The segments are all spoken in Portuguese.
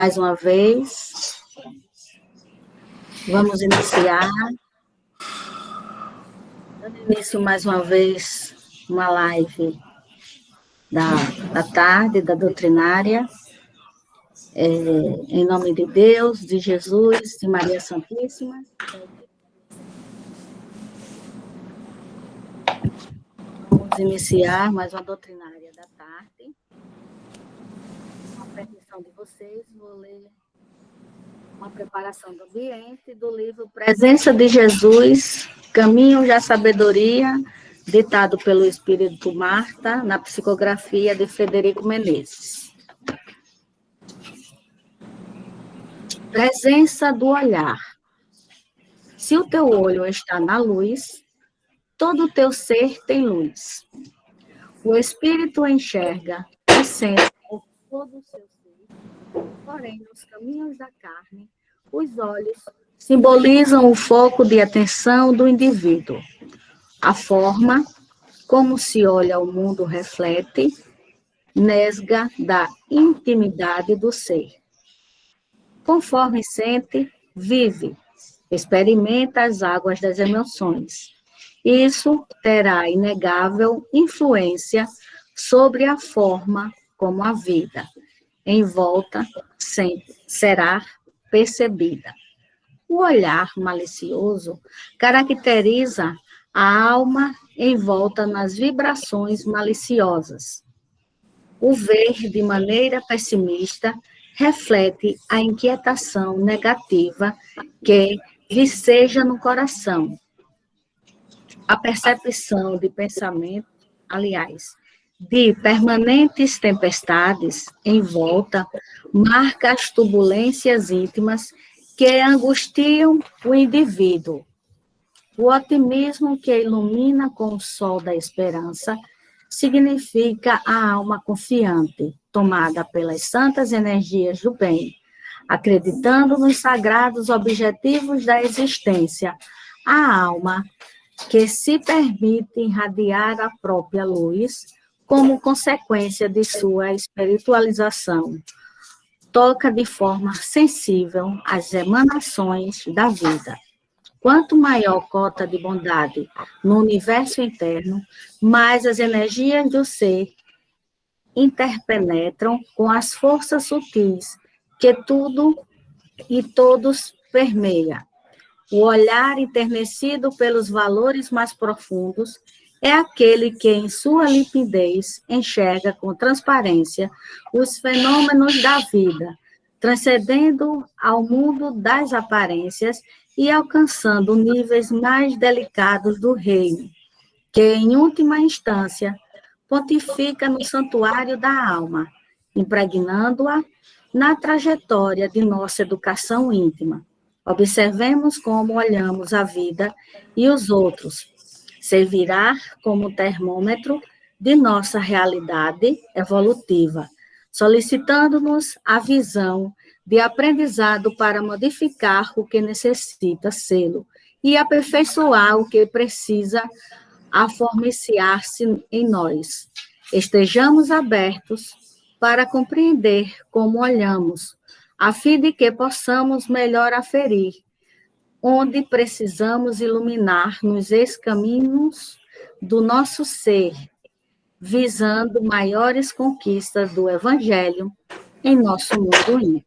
Mais uma vez, vamos iniciar, dando início mais uma vez, uma live da tarde, da doutrinária, em nome de Deus, de Jesus, de Maria Santíssima. Vamos iniciar mais uma doutrinária da tarde. Com a permissão de vocês, vou ler uma preparação do ambiente do livro Presença de Jesus, Caminho da Sabedoria, ditado pelo Espírito Marta, na psicografia de Frederico Menezes. Presença do olhar. Se o teu olho está na luz, todo o teu ser tem luz. O Espírito enxerga e sente todo o seu ser, porém, nos caminhos da carne, os olhos simbolizam o foco de atenção do indivíduo. A forma como se olha o mundo reflete, nesga da intimidade do ser. Conforme sente, vive, experimenta as águas das emoções. Isso terá inegável influência sobre a forma como a vida em volta será percebida. O olhar malicioso caracteriza a alma envolta nas vibrações maliciosas. O ver de maneira pessimista reflete a inquietação negativa que viceja no coração. A percepção de pensamento, de permanentes tempestades em volta, marca as turbulências íntimas que angustiam o indivíduo. O otimismo que ilumina com o sol da esperança significa a alma confiante, tomada pelas santas energias do bem, acreditando nos sagrados objetivos da existência. A alma que se permite irradiar a própria luz como consequência de sua espiritualização, toca de forma sensível as emanações da vida. Quanto maior cota de bondade no universo interno, mais as energias do ser interpenetram com as forças sutis que tudo e todos permeia. O olhar enternecido pelos valores mais profundos é aquele que, em sua limpidez, enxerga com transparência os fenômenos da vida, transcendendo ao mundo das aparências e alcançando níveis mais delicados do reino, que, em última instância, pontifica no santuário da alma, impregnando-a na trajetória de nossa educação íntima. Observemos como olhamos a vida e os outros. Servirá como termômetro de nossa realidade evolutiva, solicitando-nos a visão de aprendizado para modificar o que necessita sê-lo e aperfeiçoar o que precisa aformiciar-se em nós. Estejamos abertos para compreender como olhamos, a fim de que possamos melhor aferir onde precisamos iluminar nos ex-caminhos do nosso ser, visando maiores conquistas do Evangelho em nosso mundo íntimo.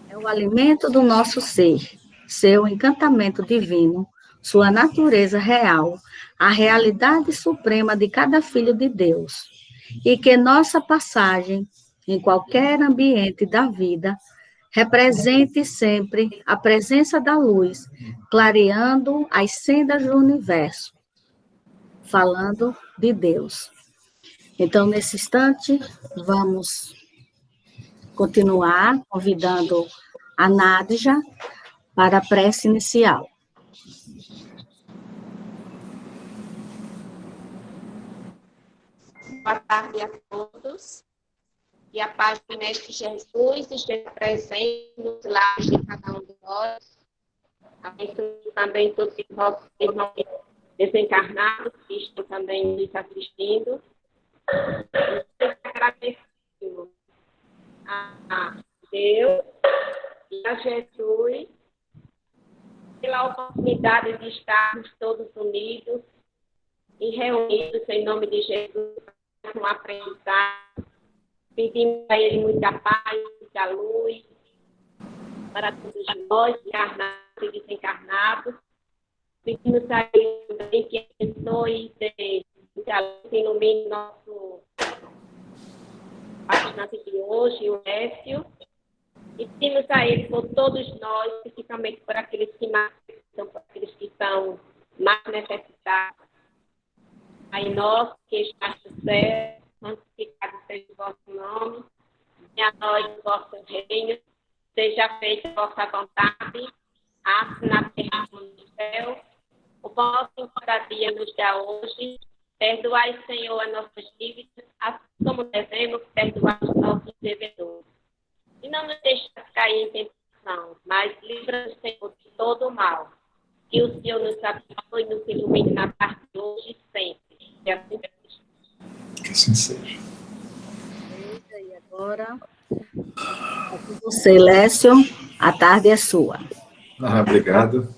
É o alimento do nosso ser, seu encantamento divino, sua natureza real, a realidade suprema de cada filho de Deus, e que nossa passagem em qualquer ambiente da vida represente sempre a presença da luz, clareando as sendas do universo, falando de Deus. Então, nesse instante, vamos continuar convidando a Nádja para a prece inicial. Boa tarde a todos. Que a paz do Mestre Jesus esteja presente nos lares de cada um de nós. Abençoe também todos os nossos irmãos desencarnados que estão também nos assistindo. Agradecemos a Deus e a Jesus pela oportunidade de estarmos todos unidos e reunidos em nome de Jesus com um aprendizado. Pedimos a Ele muita paz, muita luz para todos nós, encarnados e desencarnados. Pedimos a Ele também que abençoe e ilumine nosso bastante de hoje, o Écio. E pedimos a Ele por todos nós, principalmente por aqueles que mais precisam, por aqueles que estão mais necessitados. Pai nosso que estás no céu, santificado seja o vosso nome, venha a nós o vosso reino, seja feita a vossa vontade, assim na terra como no céu. O vosso cada dia nos dá hoje, perdoai, Senhor, as nossas dívidas, assim como devemos perdoar os nossos devedores. E não nos deixe cair em tentação, mas livra-nos, Senhor, de todo o mal. Que o Senhor nos abençoe e nos ilumine na parte de hoje e sempre. E assim seja. Que assim seja. E agora, com você, Lécio, a tarde é sua. Obrigado.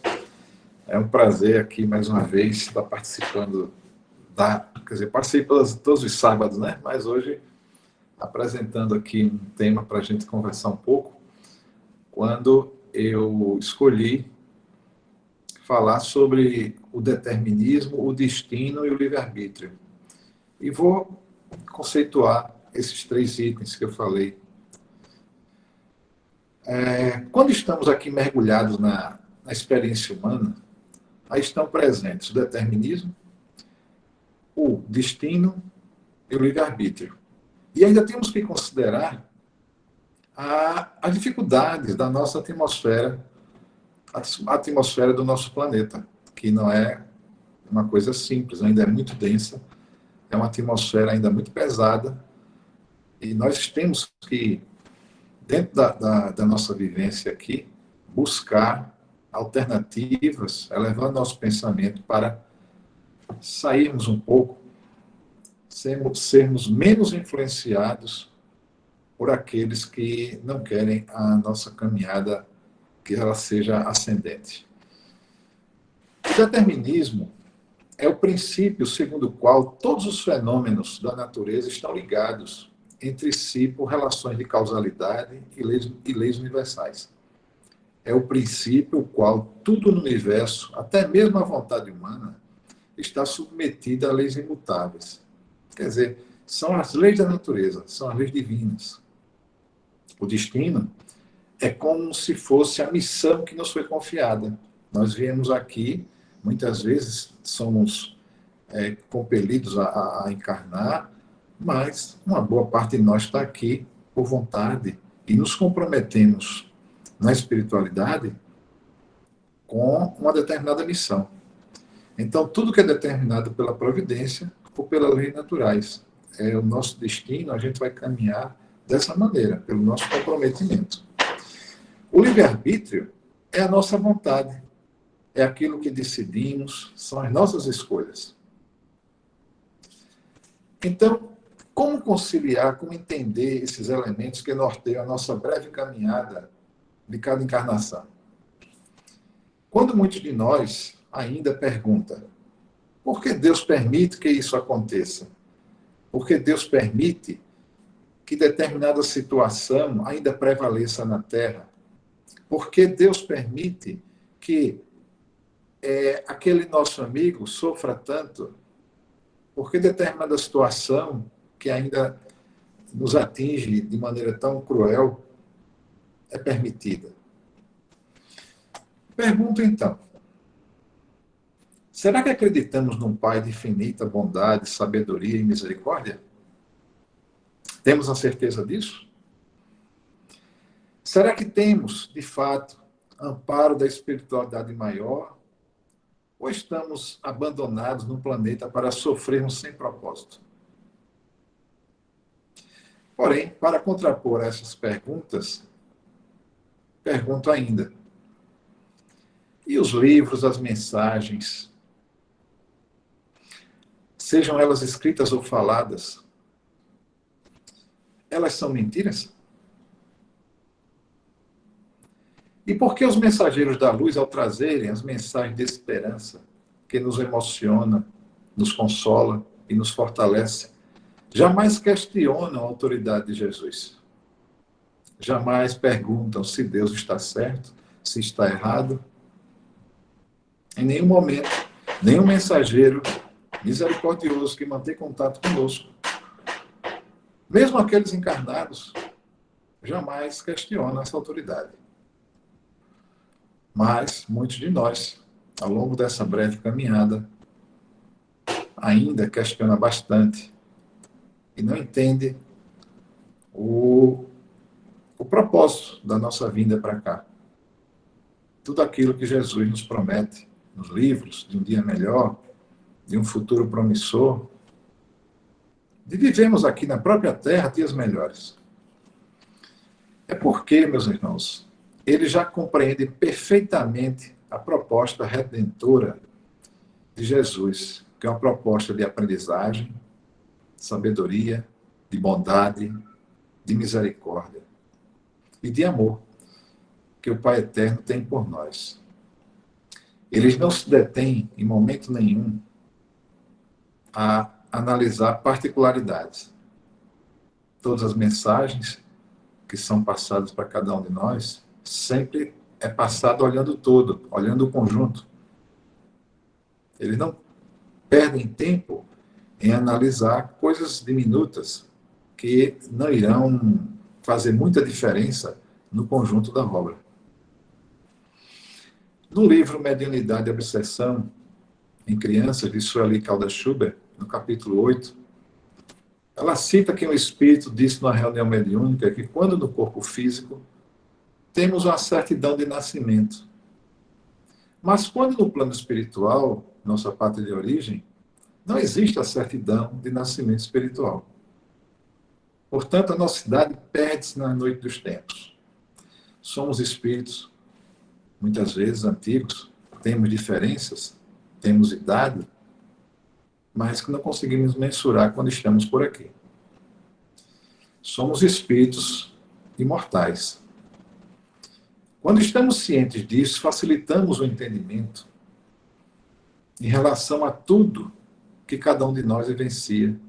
É um prazer aqui, mais uma vez, estar participando quer dizer, participo todos os sábados, né? Mas hoje, apresentando aqui um tema para a gente conversar um pouco, quando eu escolhi falar sobre o determinismo, o destino e o livre-arbítrio. E vou conceituar esses 3 itens que eu falei. Quando estamos aqui mergulhados na experiência humana, aí estão presentes o determinismo, o destino e o livre-arbítrio. E ainda temos que considerar as dificuldades da nossa atmosfera, a atmosfera do nosso planeta, que não é uma coisa simples, ainda é muito densa, é uma atmosfera ainda muito pesada, e nós temos que, dentro da nossa vivência aqui, buscar alternativas, elevando nosso pensamento para sairmos um pouco, sermos menos influenciados por aqueles que não querem a nossa caminhada que ela seja ascendente. O determinismo é o princípio segundo o qual todos os fenômenos da natureza estão ligados entre si por relações de causalidade e leis universais. É o princípio o qual tudo no universo, até mesmo a vontade humana, está submetida a leis imutáveis. Quer dizer, são as leis da natureza, são as leis divinas. O destino é como se fosse a missão que nos foi confiada. Nós viemos aqui, muitas vezes somos compelidos a encarnar, mas uma boa parte de nós está aqui por vontade e nos comprometemos na espiritualidade com uma determinada missão. Então, tudo que é determinado pela providência ou pelas leis naturais, é o nosso destino, a gente vai caminhar dessa maneira, pelo nosso comprometimento. O livre-arbítrio é a nossa vontade, é aquilo que decidimos, são as nossas escolhas. Então, como conciliar, como entender esses elementos que norteiam a nossa breve caminhada de cada encarnação? Quando muitos de nós ainda perguntam, por que Deus permite que isso aconteça? Por que Deus permite que determinada situação ainda prevaleça na Terra? Por que Deus permite que aquele nosso amigo sofra tanto? Por que determinada situação que ainda nos atinge de maneira tão cruel é permitida? Pergunto então, será que acreditamos num Pai de infinita bondade, sabedoria e misericórdia? Temos a certeza disso? Será que temos, de fato, amparo da espiritualidade maior? Ou estamos abandonados no planeta para sofrermos sem propósito? Porém, para contrapor essas perguntas, pergunto ainda, e os livros, as mensagens, sejam elas escritas ou faladas, elas são mentiras? E por que os mensageiros da luz, ao trazerem as mensagens de esperança, que nos emociona, nos consola e nos fortalece, jamais questionam a autoridade de Jesus? Jamais perguntam se Deus está certo, se está errado? Em nenhum momento, nenhum mensageiro misericordioso que mantém contato conosco, mesmo aqueles encarnados, jamais questionam essa autoridade. Mas muitos de nós, ao longo dessa breve caminhada, ainda questiona bastante e não entende o propósito da nossa vinda para cá. Tudo aquilo que Jesus nos promete nos livros, de um dia melhor, de um futuro promissor, de vivermos aqui na própria terra dias melhores. É porque, meus irmãos, ele já compreende perfeitamente a proposta redentora de Jesus, que é uma proposta de aprendizagem, sabedoria, de bondade, de misericórdia e de amor que o Pai Eterno tem por nós. Eles não se detêm em momento nenhum a analisar particularidades. Todas as mensagens que são passadas para cada um de nós, sempre é passado olhando o todo, olhando o conjunto. Eles não perdem tempo em analisar coisas diminutas que não irão fazer muita diferença no conjunto da obra. No livro Mediunidade e Obsessão em Crianças, de Sueli Caldas Schubert, no capítulo 8, ela cita que um espírito disse numa reunião mediúnica que quando no corpo físico temos uma certidão de nascimento, mas quando no plano espiritual, nossa pátria de origem, não existe a certidão de nascimento espiritual. Portanto, a nossa idade perde-se na noite dos tempos. Somos espíritos, muitas vezes antigos, temos diferenças, temos idade, mas que não conseguimos mensurar quando estamos por aqui. Somos espíritos imortais. Quando estamos cientes disso, facilitamos o entendimento em relação a tudo que cada um de nós vivencia,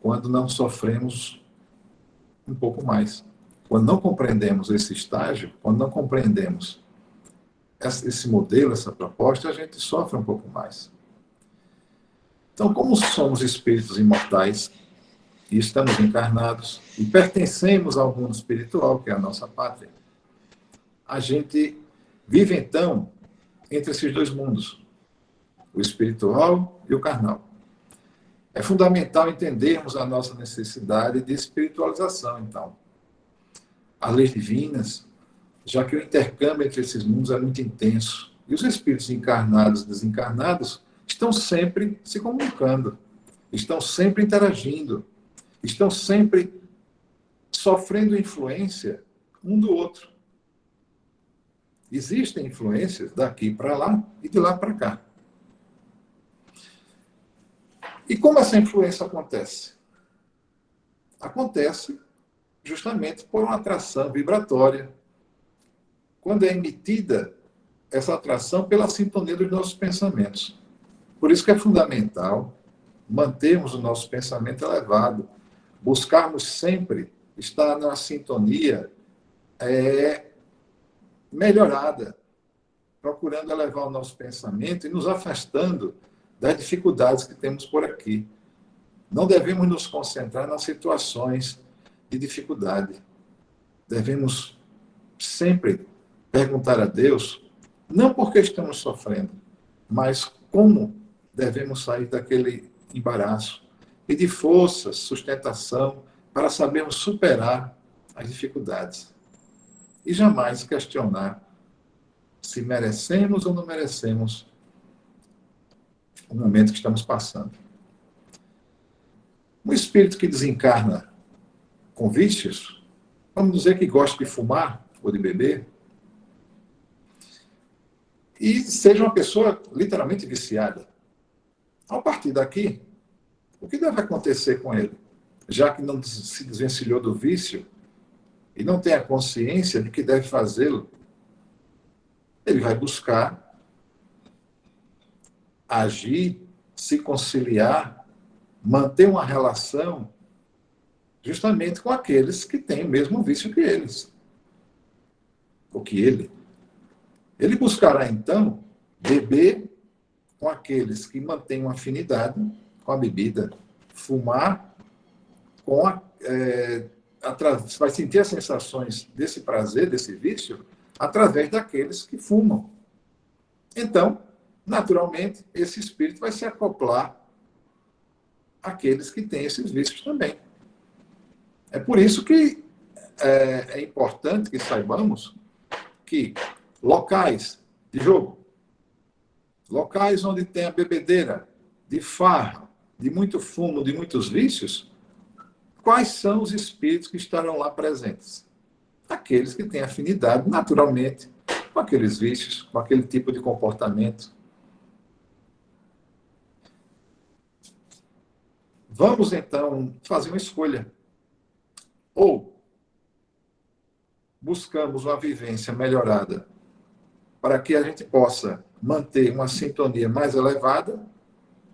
quando não sofremos um pouco mais. Quando não compreendemos esse estágio, quando não compreendemos esse modelo, essa proposta, a gente sofre um pouco mais. Então, como somos espíritos imortais e estamos encarnados e pertencemos ao mundo espiritual, que é a nossa pátria, a gente vive, então, entre esses dois mundos, o espiritual e o carnal. É fundamental entendermos a nossa necessidade de espiritualização, então. As leis divinas, já que o intercâmbio entre esses mundos é muito intenso. E os espíritos encarnados e desencarnados estão sempre se comunicando, estão sempre interagindo, estão sempre sofrendo influência um do outro. Existem influências daqui para lá e de lá para cá. E como essa influência acontece? Acontece justamente por uma atração vibratória, quando é emitida essa atração pela sintonia dos nossos pensamentos. Por isso que é fundamental mantermos o nosso pensamento elevado, buscarmos sempre estar numa sintonia melhorada, procurando elevar o nosso pensamento e nos afastando das dificuldades que temos por aqui. Não devemos nos concentrar nas situações de dificuldade. Devemos sempre perguntar a Deus, não porque estamos sofrendo, mas como devemos sair daquele embaraço, pedir força, sustentação, para sabermos superar as dificuldades. E jamais questionar se merecemos ou não merecemos o momento que estamos passando. Um espírito que desencarna com vícios, vamos dizer que gosta de fumar ou de beber, e seja uma pessoa literalmente viciada. A partir daqui, o que deve acontecer com ele? Já que não se desvencilhou do vício e não tem a consciência de que deve fazê-lo ele vai buscar agir, se conciliar, manter uma relação justamente com aqueles que têm o mesmo vício que eles, ou que ele. Ele buscará, então, beber com aqueles que mantêm uma afinidade com a bebida, fumar com vai sentir as sensações desse prazer, desse vício, através daqueles que fumam. Então, naturalmente, esse espírito vai se acoplar àqueles que têm esses vícios também. É por isso que é importante que saibamos que locais de jogo, locais onde tem a bebedeira, de farra, de muito fumo, de muitos vícios, quais são os espíritos que estarão lá presentes? Aqueles que têm afinidade, naturalmente, com aqueles vícios, com aquele tipo de comportamento. Vamos, então, fazer uma escolha. Ou buscamos uma vivência melhorada para que a gente possa manter uma sintonia mais elevada,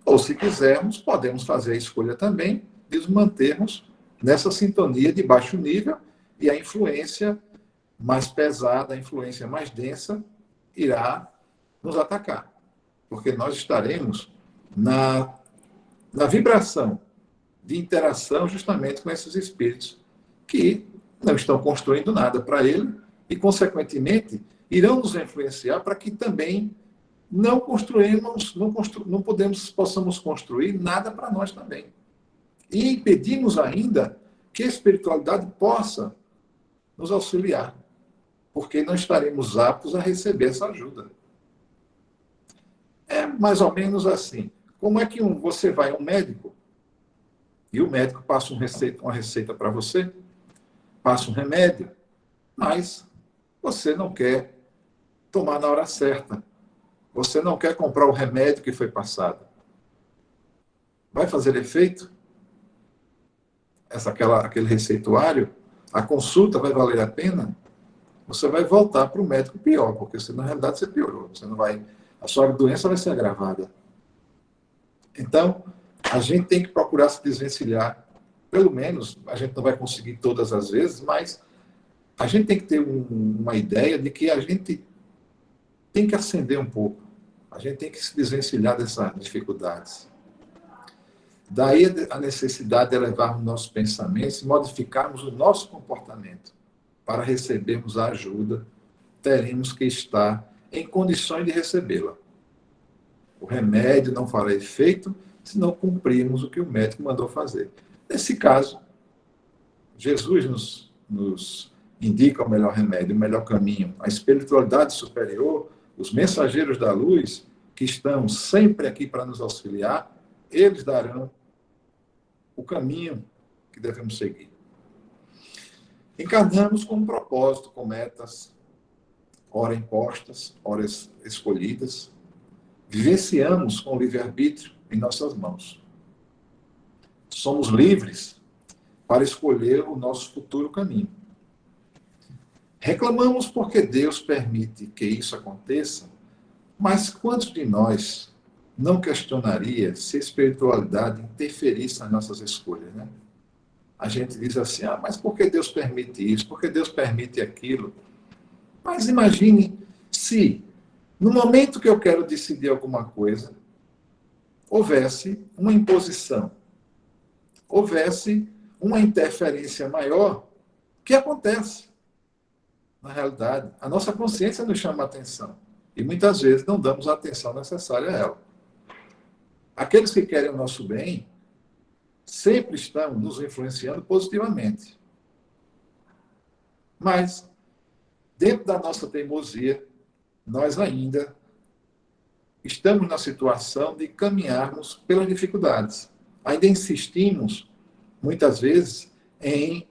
ou, se quisermos, podemos fazer a escolha também de nos mantermos nessa sintonia de baixo nível e a influência mais pesada, a influência mais densa, irá nos atacar. Porque nós estaremos na vibração de interação justamente com esses espíritos que não estão construindo nada para ele e, consequentemente, irão nos influenciar para que também não possamos construir nada para nós também. E impedimos ainda que a espiritualidade possa nos auxiliar, porque não estaremos aptos a receber essa ajuda. É mais ou menos assim. Como é que você vai a um médico e o médico passa uma receita para você, passa um remédio, mas você não quer tomar na hora certa. Você não quer comprar o remédio que foi passado. Vai fazer efeito? Aquele receituário? A consulta vai valer a pena? Você vai voltar para o médico pior, porque na realidade você piorou. Você não vai, a sua doença vai ser agravada. Então, a gente tem que procurar se desvencilhar. Pelo menos, a gente não vai conseguir todas as vezes, mas a gente tem que ter uma ideia de que a gente tem que ascender um pouco. A gente tem que se desvencilhar dessas dificuldades. Daí a necessidade de elevarmos nossos pensamentos e modificarmos o nosso comportamento. Para recebermos a ajuda, teremos que estar em condições de recebê-la. O remédio não fará efeito se não cumprirmos o que o médico mandou fazer. Nesse caso, Jesus nos indica o melhor remédio, o melhor caminho. A espiritualidade superior, os mensageiros da luz, que estão sempre aqui para nos auxiliar, eles darão o caminho que devemos seguir. Encarnamos com um propósito, com metas, ora impostas, ora escolhidas. Vivenciamos com o livre-arbítrio em nossas mãos. Somos livres para escolher o nosso futuro caminho. Reclamamos porque Deus permite que isso aconteça, mas quantos de nós não questionaria se a espiritualidade interferisse nas nossas escolhas, né? A gente diz assim, mas por que Deus permite isso? Por que Deus permite aquilo? Mas imagine se, no momento que eu quero decidir alguma coisa, houvesse uma imposição, houvesse uma interferência maior, que acontece. Na realidade, a nossa consciência nos chama a atenção. E muitas vezes não damos a atenção necessária a ela. Aqueles que querem o nosso bem sempre estão nos influenciando positivamente. Mas, dentro da nossa teimosia, nós ainda estamos na situação de caminharmos pelas dificuldades. Ainda insistimos, muitas vezes, em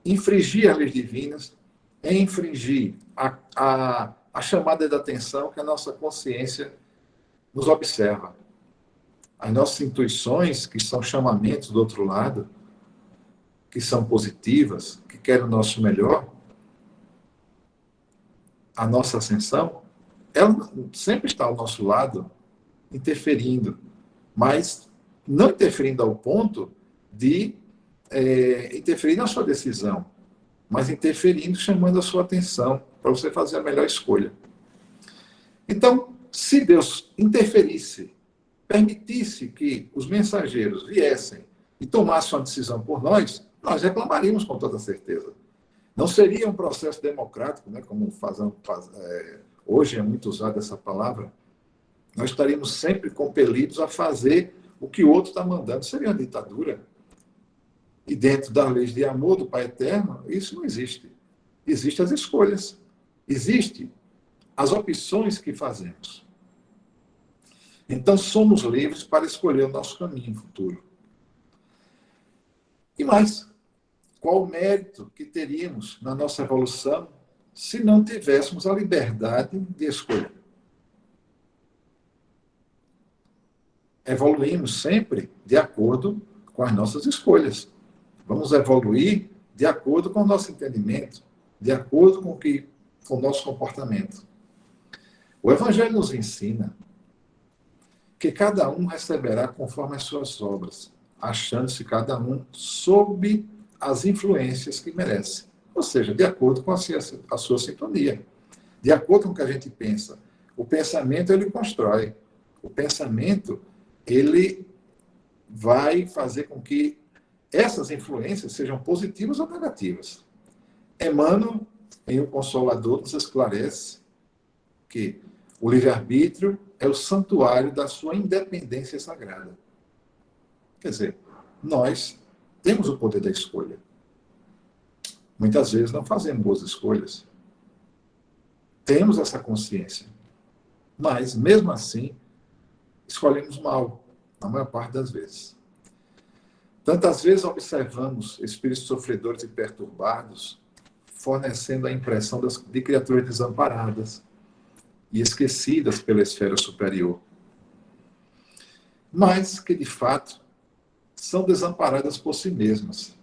infringir as leis divinas, em infringir a chamada de atenção que a nossa consciência nos observa. As nossas intuições, que são chamamentos do outro lado, que são positivas, que querem o nosso melhor, a nossa ascensão, ela sempre está ao nosso lado, interferindo, mas não interferindo ao ponto de interferir na sua decisão, mas interferindo, chamando a sua atenção para você fazer a melhor escolha. Então, se Deus interferisse, permitisse que os mensageiros viessem e tomassem uma decisão por nós reclamaríamos com toda certeza. Não seria um processo democrático, né, como hoje é muito usada essa palavra. Nós estaríamos sempre compelidos a fazer o que o outro está mandando. Seria uma ditadura. E dentro das leis de amor do Pai Eterno, isso não existe. Existem as escolhas. Existem as opções que fazemos. Então, somos livres para escolher o nosso caminho futuro. E mais, qual o mérito que teríamos na nossa evolução se não tivéssemos a liberdade de escolha? Evoluímos sempre de acordo com as nossas escolhas. Vamos evoluir de acordo com o nosso entendimento, de acordo com o nosso comportamento. O Evangelho nos ensina que cada um receberá conforme as suas obras, achando-se cada um sob as influências que merece. Ou seja, de acordo com a sua sintonia, de acordo com o que a gente pensa. O pensamento, ele constrói. O pensamento, ele vai fazer com que essas influências sejam positivas ou negativas. Emmanuel, em O Consolador, nos esclarece que o livre-arbítrio é o santuário da sua independência sagrada. Quer dizer, nós temos o poder da escolha. Muitas vezes não fazemos boas escolhas. Temos essa consciência. Mas, mesmo assim, escolhemos mal, na maior parte das vezes. Tantas vezes observamos espíritos sofredores e perturbados fornecendo a impressão de criaturas desamparadas e esquecidas pela esfera superior, mas que, de fato, são desamparadas por si mesmas,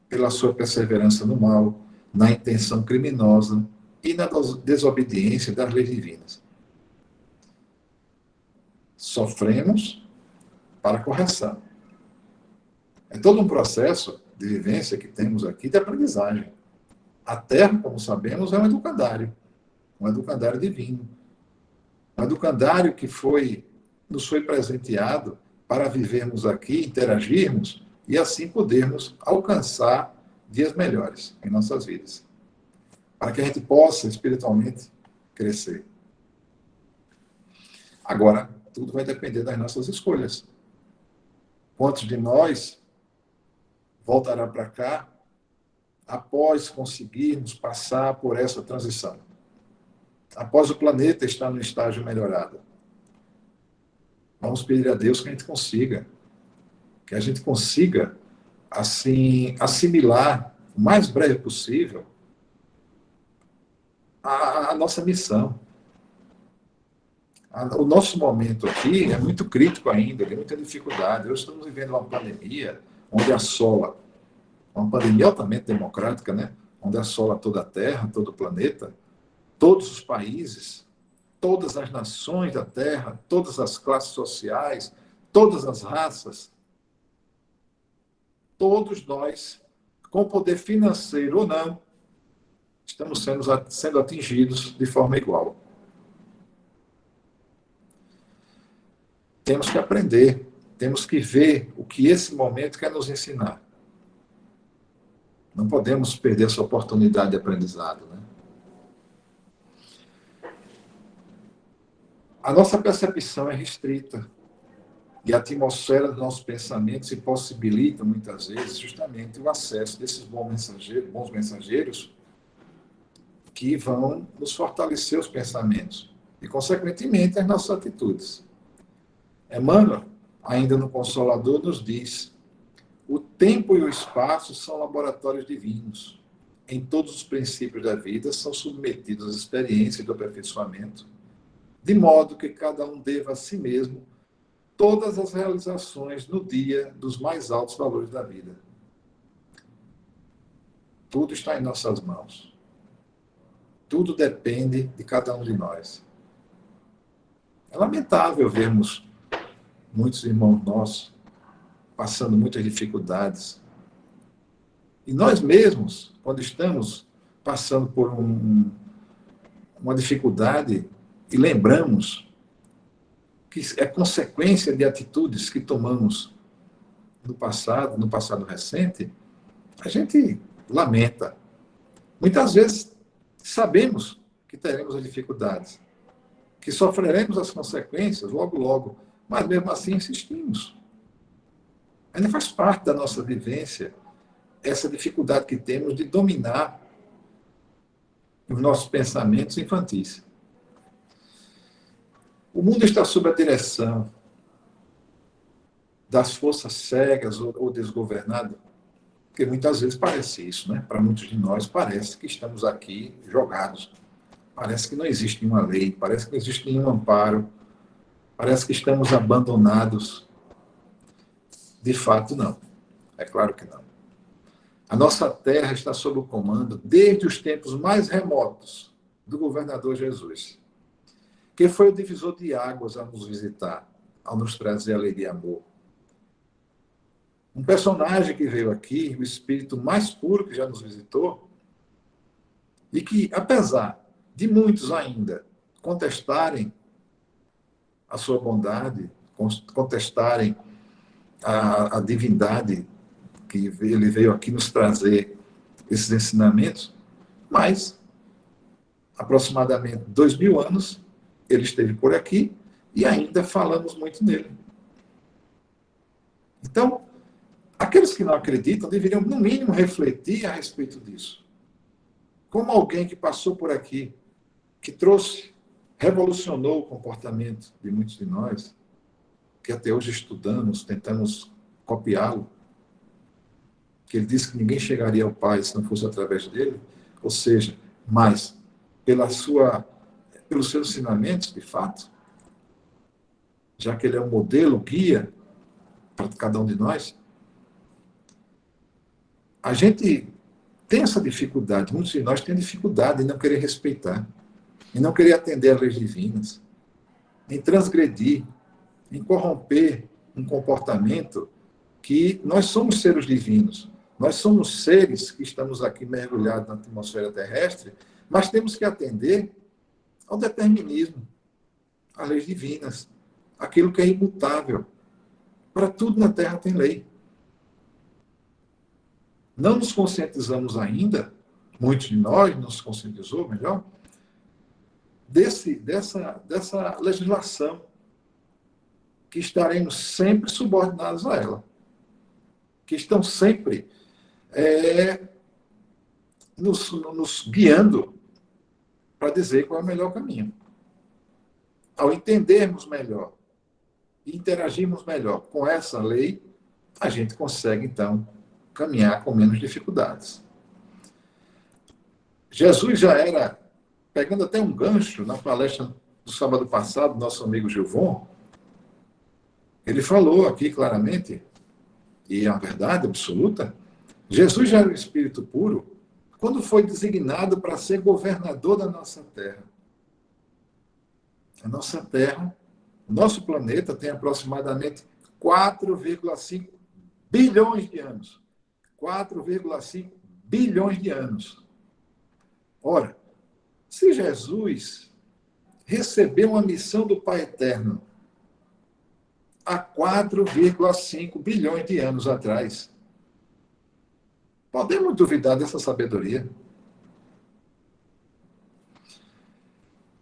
pela sua perseverança no mal, na intenção criminosa e na desobediência das leis divinas. Sofremos para correção. É todo um processo de vivência que temos aqui de aprendizagem. A Terra, como sabemos, é um educandário divino. Um educandário que nos foi presenteado para vivermos aqui, interagirmos e assim podermos alcançar dias melhores em nossas vidas. Para que a gente possa espiritualmente crescer. Agora, tudo vai depender das nossas escolhas. Quantos de nós voltará para cá após conseguirmos passar por essa transição? Após o planeta estar no estágio melhorado. Vamos pedir a Deus que a gente consiga, assim, assimilar o mais breve possível a nossa missão. O nosso momento aqui é muito crítico ainda, tem muita dificuldade. Hoje estamos vivendo uma pandemia onde assola, uma pandemia altamente democrática, né? Onde assola toda a Terra, todo o planeta, todos os países, todas as nações da Terra, todas as classes sociais, todas as raças. Todos nós, com poder financeiro ou não, estamos sendo atingidos de forma igual. Temos que aprender, temos que ver o que esse momento quer nos ensinar. Não podemos perder essa oportunidade de aprendizado, né? A nossa percepção é restrita e a atmosfera dos nossos pensamentos impossibilita, muitas vezes, justamente o acesso desses bons mensageiros que vão nos fortalecer os pensamentos e, consequentemente, as nossas atitudes. Emmanuel, ainda no Consolador, nos diz: o tempo e o espaço são laboratórios divinos. Em todos os princípios da vida são submetidos às experiências do aperfeiçoamento, de modo que cada um deva a si mesmo todas as realizações no dia dos mais altos valores da vida. Tudo está em nossas mãos. Tudo depende de cada um de nós. É lamentável vermos muitos irmãos nossos passando muitas dificuldades. E nós mesmos, quando estamos passando por uma dificuldade e lembramos que é consequência de atitudes que tomamos no passado recente, a gente lamenta. Muitas vezes sabemos que teremos as dificuldades, que sofreremos as consequências logo, logo, mas mesmo assim insistimos. Ainda faz parte da nossa vivência essa dificuldade que temos de dominar os nossos pensamentos infantis. O mundo está sob a direção das forças cegas ou desgovernadas, porque muitas vezes parece isso, né? Para muitos de nós parece que estamos aqui jogados. Parece que não existe nenhuma lei, parece que não existe nenhum amparo, parece que estamos abandonados. De fato, não. É claro que não. A nossa terra está sob o comando, desde os tempos mais remotos, do governador Jesus, que foi o divisor de águas a nos visitar, ao nos trazer a lei de amor. Um personagem que veio aqui, o espírito mais puro que já nos visitou, e que, apesar de muitos ainda contestarem a sua bondade, contestarem a divindade que ele veio aqui nos trazer esses ensinamentos, mas aproximadamente 2000 anos ele esteve por aqui e ainda falamos muito nele. Então, aqueles que não acreditam deveriam, no mínimo, refletir a respeito disso. Como alguém que passou por aqui, que trouxe, revolucionou o comportamento de muitos de nós, que até hoje estudamos, tentamos copiá-lo, que ele disse que ninguém chegaria ao Pai se não fosse através dele, ou seja, mas pelos seus ensinamentos, de fato, já que ele é um modelo, guia para cada um de nós, a gente tem essa dificuldade, muitos de nós têm dificuldade em não querer respeitar, em não querer atender às leis divinas, em transgredir, em corromper um comportamento que nós somos seres divinos. Nós somos seres que estamos aqui mergulhados na atmosfera terrestre, mas temos que atender ao determinismo, às leis divinas, aquilo que é imutável. Para tudo na Terra tem lei. Não nos conscientizamos ainda, muitos de nós não se conscientizou, melhor, dessa legislação que estaremos sempre subordinados a ela, que estão sempre nos guiando para dizer qual é o melhor caminho. Ao entendermos melhor e interagirmos melhor com essa lei, a gente consegue, então, caminhar com menos dificuldades. Jesus já era, pegando até um gancho na palestra do sábado passado, nosso amigo Gilvon, ele falou aqui claramente, e é uma verdade absoluta, Jesus já era o Espírito puro quando foi designado para ser governador da nossa terra. A nossa terra, o nosso planeta tem aproximadamente 4,5 bilhões de anos. 4,5 bilhões de anos. Ora, se Jesus recebeu uma missão do Pai Eterno há 4,5 bilhões de anos atrás, podemos duvidar dessa sabedoria?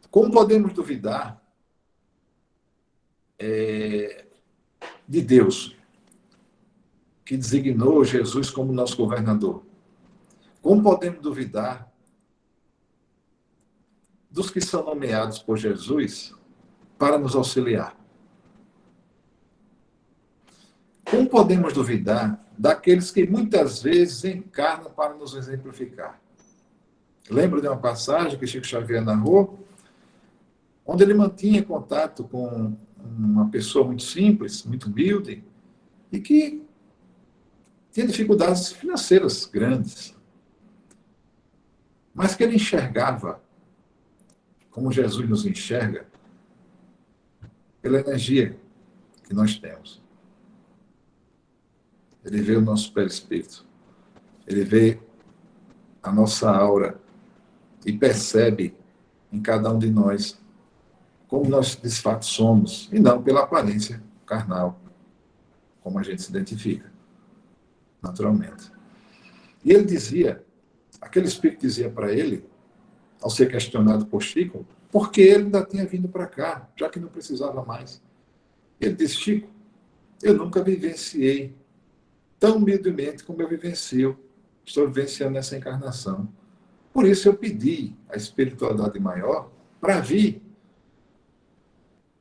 Como podemos duvidar de Deus, que designou Jesus como nosso governador? Como podemos duvidar dos que são nomeados por Jesus para nos auxiliar? Como podemos duvidar daqueles que muitas vezes encarnam para nos exemplificar? Lembro de uma passagem que Chico Xavier narrou, onde ele mantinha contato com uma pessoa muito simples, muito humilde, e que tinha dificuldades financeiras grandes, mas que ele enxergava, como Jesus nos enxerga, pela energia que nós temos. Ele vê o nosso perispírito. Ele vê a nossa aura e percebe em cada um de nós como nós de fato somos, e não pela aparência carnal, como a gente se identifica, naturalmente. E ele dizia, aquele espírito dizia para ele, ao ser questionado por Chico, porque ele ainda tinha vindo para cá, já que não precisava mais. Ele disse, Chico, eu nunca vivenciei tão humildemente como eu estou vivenciando nessa encarnação. Por isso eu pedi à espiritualidade maior para vir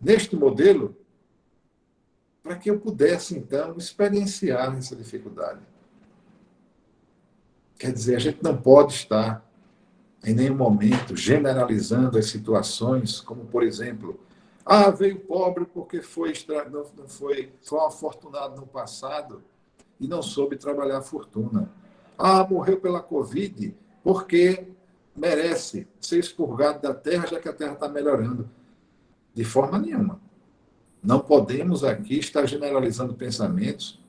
neste modelo, para que eu pudesse, então, experienciar essa dificuldade. Quer dizer, a gente não pode estar, em nenhum momento, generalizando as situações, como, por exemplo, veio pobre porque não foi afortunado no passado e não soube trabalhar a fortuna. Morreu pela Covid porque merece ser expurgado da terra, já que a terra está melhorando. De forma nenhuma. Não podemos aqui estar generalizando pensamentos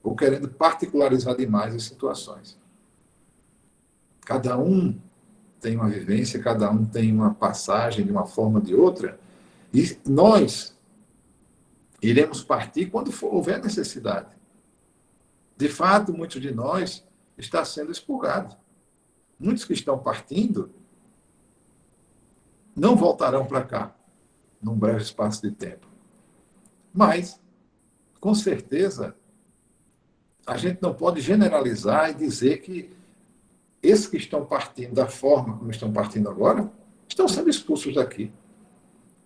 ou querendo particularizar demais as situações. Cada um tem uma vivência, cada um tem uma passagem de uma forma ou de outra, e nós iremos partir quando houver necessidade. De fato, muitos de nós estão sendo expurgados. Muitos que estão partindo não voltarão para cá num breve espaço de tempo. Mas, com certeza, a gente não pode generalizar e dizer que esses que estão partindo da forma como estão partindo agora, estão sendo expulsos daqui.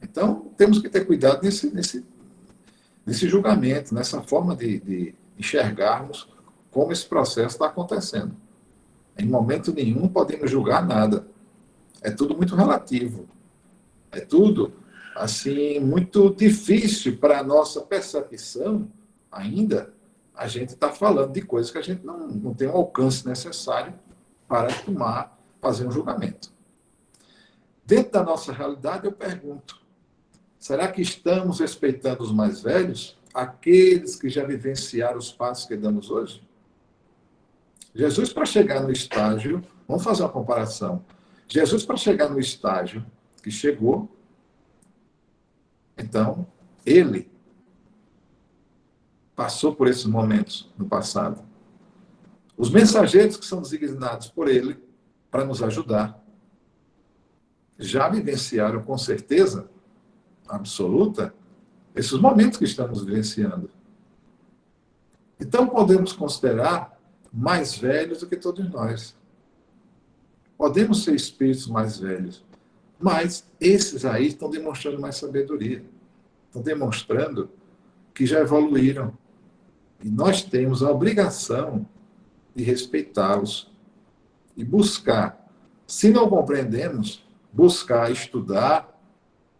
Então, temos que ter cuidado nesse julgamento, nessa forma de enxergarmos como esse processo está acontecendo. Em momento nenhum podemos julgar nada. É tudo muito relativo. É tudo assim, muito difícil para a nossa percepção, ainda, a gente está falando de coisas que a gente não tem o alcance necessário para fazer um julgamento. Dentro da nossa realidade, eu pergunto, será que estamos respeitando os mais velhos, aqueles que já vivenciaram os passos que damos hoje? Jesus, para chegar no estágio, vamos fazer uma comparação, Jesus, para chegar no estágio que chegou, então, ele passou por esses momentos no passado. Os mensageiros que são designados por ele para nos ajudar já vivenciaram com certeza absoluta esses momentos que estamos vivenciando. Então, podemos considerar mais velhos do que todos nós. Podemos ser espíritos mais velhos. Mas esses aí estão demonstrando mais sabedoria. Estão demonstrando que já evoluíram. E nós temos a obrigação de respeitá-los e buscar. Se não compreendemos, buscar estudar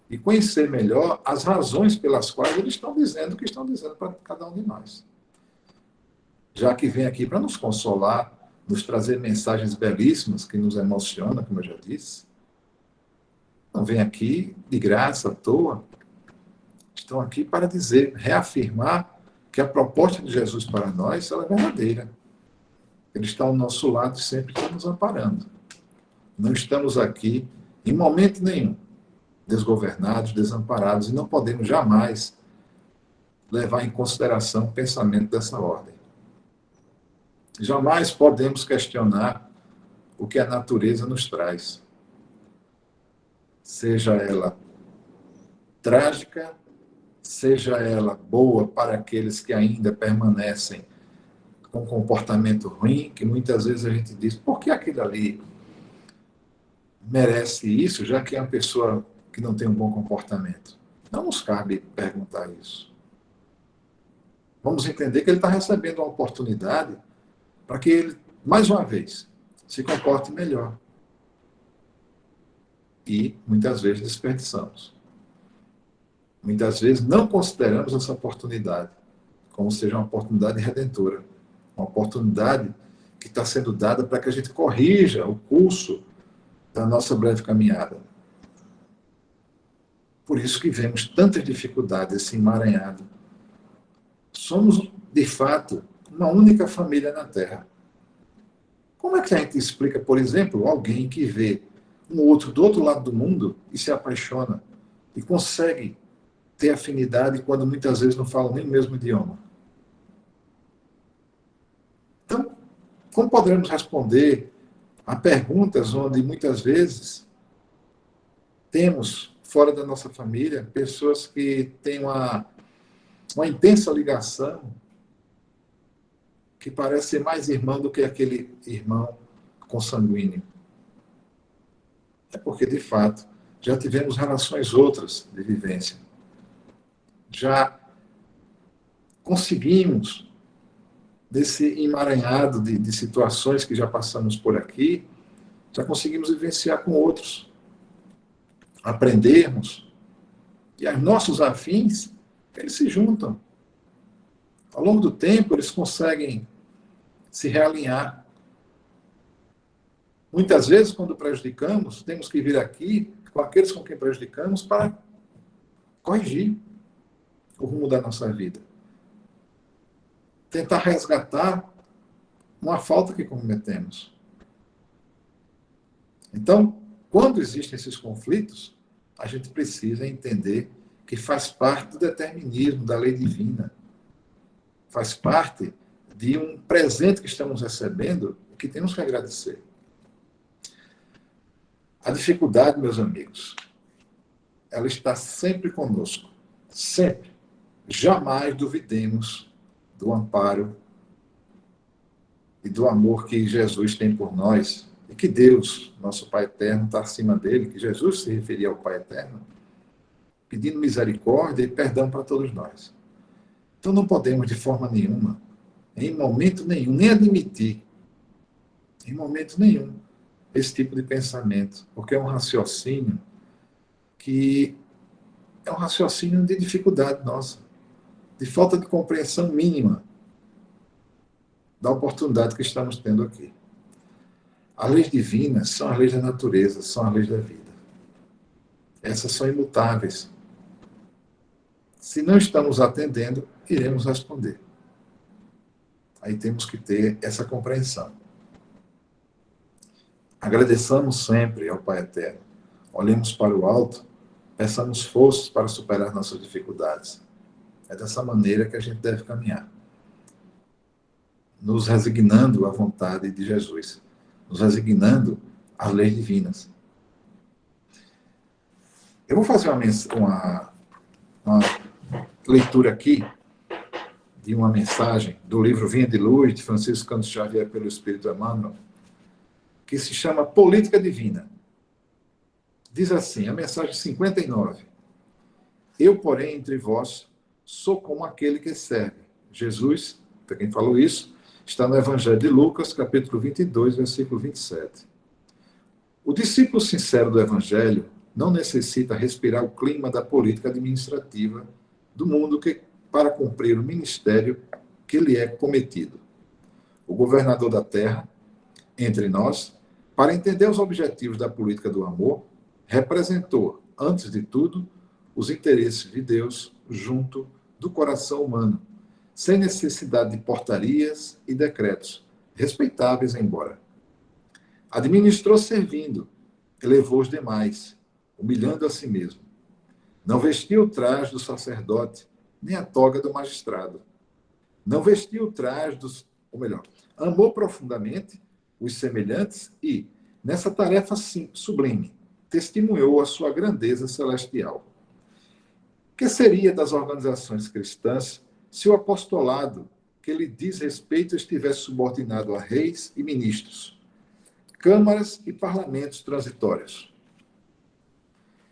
e conhecer melhor as razões pelas quais eles estão dizendo o que estão dizendo para cada um de nós. Já que vem aqui para nos consolar, nos trazer mensagens belíssimas que nos emocionam, como eu já disse, não vem aqui de graça, à toa. Estão aqui para dizer, reafirmar que a proposta de Jesus para nós ela é verdadeira. Ele está ao nosso lado e sempre está nos amparando. Não estamos aqui, em momento nenhum, desgovernados, desamparados, e não podemos jamais levar em consideração o pensamento dessa ordem. Jamais podemos questionar o que a natureza nos traz. Seja ela trágica, seja ela boa para aqueles que ainda permanecem com comportamento ruim, que muitas vezes a gente diz, por que aquele ali merece isso, já que é uma pessoa que não tem um bom comportamento? Não nos cabe perguntar isso. Vamos entender que ele está recebendo uma oportunidade para que ele, mais uma vez, se comporte melhor. E, muitas vezes, desperdiçamos. Muitas vezes, não consideramos essa oportunidade como seja uma oportunidade redentora. Uma oportunidade que está sendo dada para que a gente corrija o curso da nossa breve caminhada. Por isso que vemos tantas dificuldades, esse emaranhado. Somos, de fato, uma única família na Terra. Como é que a gente explica, por exemplo, alguém que vê um outro do outro lado do mundo e se apaixona e consegue ter afinidade quando muitas vezes não falam nem o mesmo idioma? Então, como poderemos responder a perguntas onde muitas vezes temos, fora da nossa família, pessoas que têm uma intensa ligação, que parece ser mais irmão do que aquele irmão consanguíneo? É porque, de fato, já tivemos relações outras de vivência. Já conseguimos, desse emaranhado de situações que já passamos por aqui, já conseguimos vivenciar com outros, aprendermos, e os nossos afins, eles se juntam. Ao longo do tempo, eles conseguem se realinhar. Muitas vezes, quando prejudicamos, temos que vir aqui com aqueles com quem prejudicamos para corrigir o rumo da nossa vida. Tentar resgatar uma falta que cometemos. Então, quando existem esses conflitos, a gente precisa entender que faz parte do determinismo, da lei divina. Faz parte de um presente que estamos recebendo e que temos que agradecer. A dificuldade, meus amigos, ela está sempre conosco. Sempre. Jamais duvidemos do amparo e do amor que Jesus tem por nós, e que Deus, nosso Pai Eterno, está acima dele, que Jesus se referia ao Pai Eterno, pedindo misericórdia e perdão para todos nós. Então não podemos, de forma nenhuma, em momento nenhum, nem admitir, em momento nenhum, esse tipo de pensamento, porque é um raciocínio que é um raciocínio de dificuldade nossa, de falta de compreensão mínima da oportunidade que estamos tendo aqui. As leis divinas são as leis da natureza, são as leis da vida. Essas são imutáveis. Se não estamos atendendo, iremos responder. Aí temos que ter essa compreensão. Agradeçamos sempre ao Pai Eterno. Olhemos para o alto, peçamos forças para superar nossas dificuldades. É dessa maneira que a gente deve caminhar. Nos resignando à vontade de Jesus. Nos resignando às leis divinas. Eu vou fazer uma leitura aqui de uma mensagem do livro Vinha de Luz, de Francisco Cândido Xavier, pelo Espírito Emmanuel, que se chama Política Divina. Diz assim, a mensagem 59. Eu, porém, entre vós, sou como aquele que serve. Jesus, para quem falou isso, está no Evangelho de Lucas, capítulo 22, versículo 27. O discípulo sincero do Evangelho não necessita respirar o clima da política administrativa do mundo para cumprir o ministério que lhe é cometido. O governador da terra, entre nós, para entender os objetivos da política do amor, representou, antes de tudo, os interesses de Deus junto do coração humano, sem necessidade de portarias e decretos, respeitáveis embora. Administrou servindo, elevou os demais, humilhando a si mesmo. Não vestiu o traje do sacerdote, nem a toga do magistrado. Não vestiu o traje amou profundamente os semelhantes e, nessa tarefa sublime, testemunhou a sua grandeza celestial. Que seria das organizações cristãs se o apostolado que lhe diz respeito estivesse subordinado a reis e ministros, câmaras e parlamentos transitórios?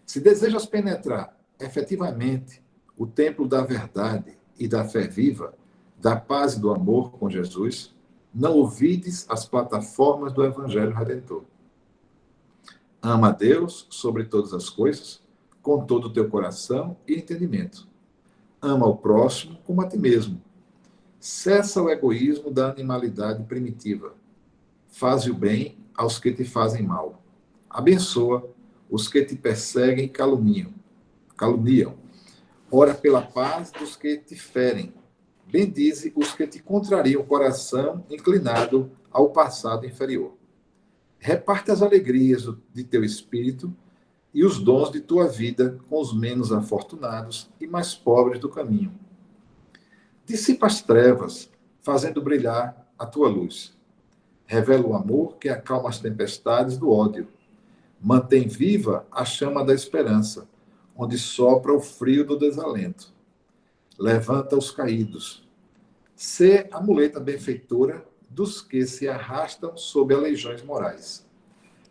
Se desejas penetrar efetivamente o templo da verdade e da fé viva, da paz e do amor com Jesus, não ouvides as plataformas do Evangelho Redentor. Ama a Deus sobre todas as coisas, com todo o teu coração e entendimento. Ama o próximo como a ti mesmo. Cessa o egoísmo da animalidade primitiva. Faze o bem aos que te fazem mal. Abençoa os que te perseguem e caluniam. caluniam. Ora pela paz dos que te ferem. Bendize os que te contrariam o coração inclinado ao passado inferior. Reparte as alegrias de teu espírito e os dons de tua vida com os menos afortunados e mais pobres do caminho. Dissipa as trevas, fazendo brilhar a tua luz. Revela o amor que acalma as tempestades do ódio. Mantém viva a chama da esperança, onde sopra o frio do desalento. Levanta os caídos. Sê a muleta benfeitora dos que se arrastam sob aleijões morais.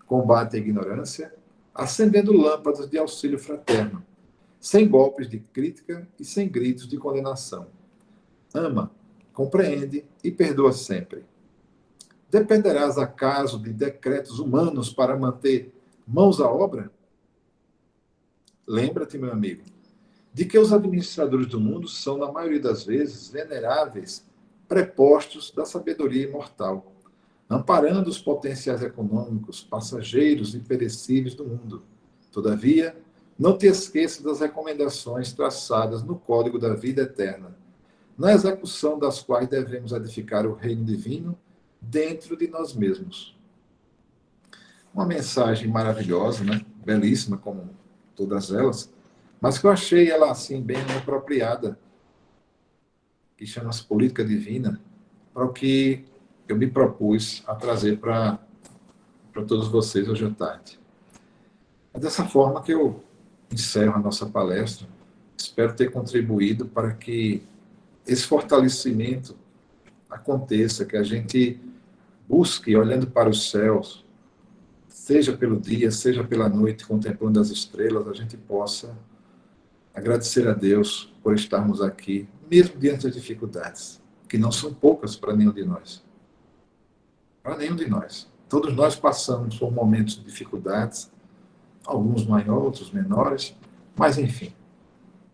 Combate a ignorância, acendendo lâmpadas de auxílio fraterno, sem golpes de crítica e sem gritos de condenação. Ama, compreende e perdoa sempre. Dependerás acaso de decretos humanos para manter mãos à obra? Lembra-te, meu amigo, de que os administradores do mundo são, na maioria das vezes, veneráveis prepostos da sabedoria imortal, amparando os potenciais econômicos, passageiros e perecíveis do mundo. Todavia, não te esqueças das recomendações traçadas no Código da Vida Eterna, na execução das quais devemos edificar o reino divino dentro de nós mesmos. Uma mensagem maravilhosa, né? Belíssima, como todas elas, mas que eu achei ela assim bem apropriada, que chama-se Política Divina, para o que eu me propus a trazer para todos vocês hoje à tarde. É dessa forma que eu encerro a nossa palestra. Espero ter contribuído para que esse fortalecimento aconteça, que a gente busque, olhando para os céus, seja pelo dia, seja pela noite, contemplando as estrelas, a gente possa agradecer a Deus por estarmos aqui, mesmo diante das dificuldades, que não são poucas para nenhum de nós. Para nenhum de nós. Todos nós passamos por momentos de dificuldades, alguns maiores, outros menores, mas enfim,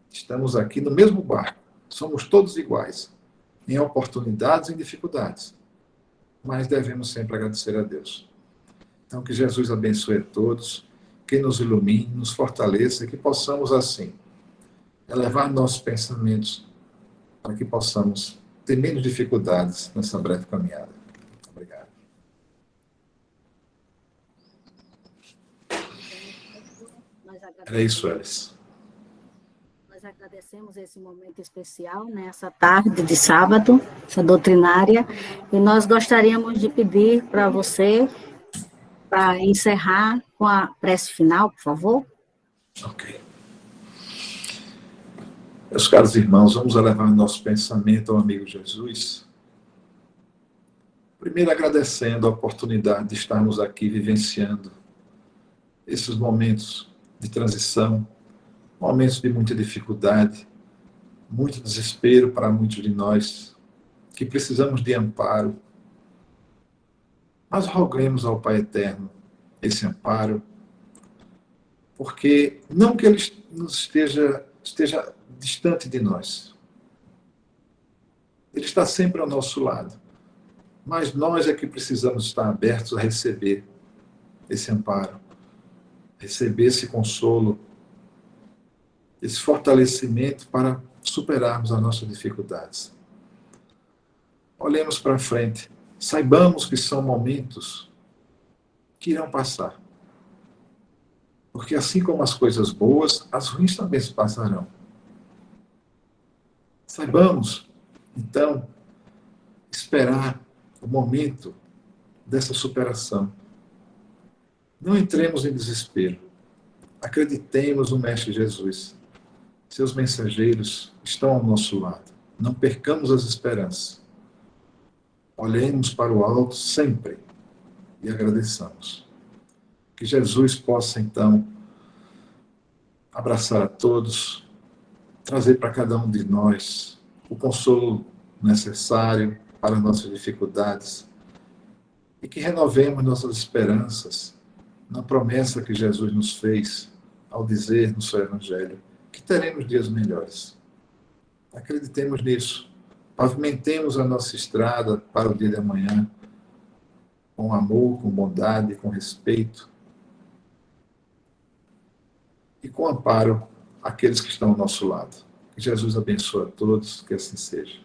estamos aqui no mesmo barco, somos todos iguais, em oportunidades e em dificuldades, mas devemos sempre agradecer a Deus. Então, que Jesus abençoe a todos, que nos ilumine, nos fortaleça, e que possamos, assim, elevar nossos pensamentos para que possamos ter menos dificuldades nessa breve caminhada. Obrigado. Era isso, Alice. Nós agradecemos esse momento especial, nessa tarde de sábado, essa doutrinária, e nós gostaríamos de pedir para você, para encerrar com a prece final, por favor. Ok. Meus caros irmãos, vamos elevar nosso pensamento ao amigo Jesus. Primeiro, agradecendo a oportunidade de estarmos aqui vivenciando esses momentos de transição, momentos de muita dificuldade, muito desespero para muitos de nós, que precisamos de amparo. Mas roguemos ao Pai Eterno esse amparo, porque não que Ele esteja distante de nós. Ele está sempre ao nosso lado. Mas nós é que precisamos estar abertos a receber esse amparo, receber esse consolo, esse fortalecimento para superarmos as nossas dificuldades. Olhemos para frente. Saibamos que são momentos que irão passar. Porque assim como as coisas boas, as ruins também se passarão. Saibamos, então, esperar o momento dessa superação. Não entremos em desespero. Acreditemos no Mestre Jesus. Seus mensageiros estão ao nosso lado. Não percamos as esperanças. Olhemos para o alto sempre e agradeçamos. Que Jesus possa, então, abraçar a todos, trazer para cada um de nós o consolo necessário para nossas dificuldades e que renovemos nossas esperanças na promessa que Jesus nos fez ao dizer no seu Evangelho que teremos dias melhores. Acreditemos nisso. Pavimentemos a nossa estrada para o dia de amanhã com amor, com bondade, com respeito e com amparo aqueles que estão ao nosso lado. Que Jesus abençoe a todos, que assim seja.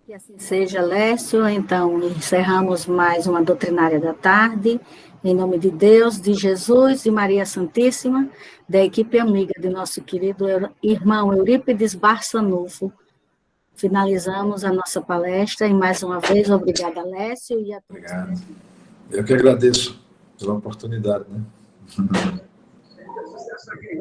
Que assim seja, Lécio. Então, encerramos mais uma doutrinária da tarde. Em nome de Deus, de Jesus e Maria Santíssima, da equipe amiga de nosso querido irmão Eurípides Barçanufo. Finalizamos a nossa palestra e, mais uma vez, obrigada, Lécio. E a todos. Obrigado. Eu que agradeço pela oportunidade, né?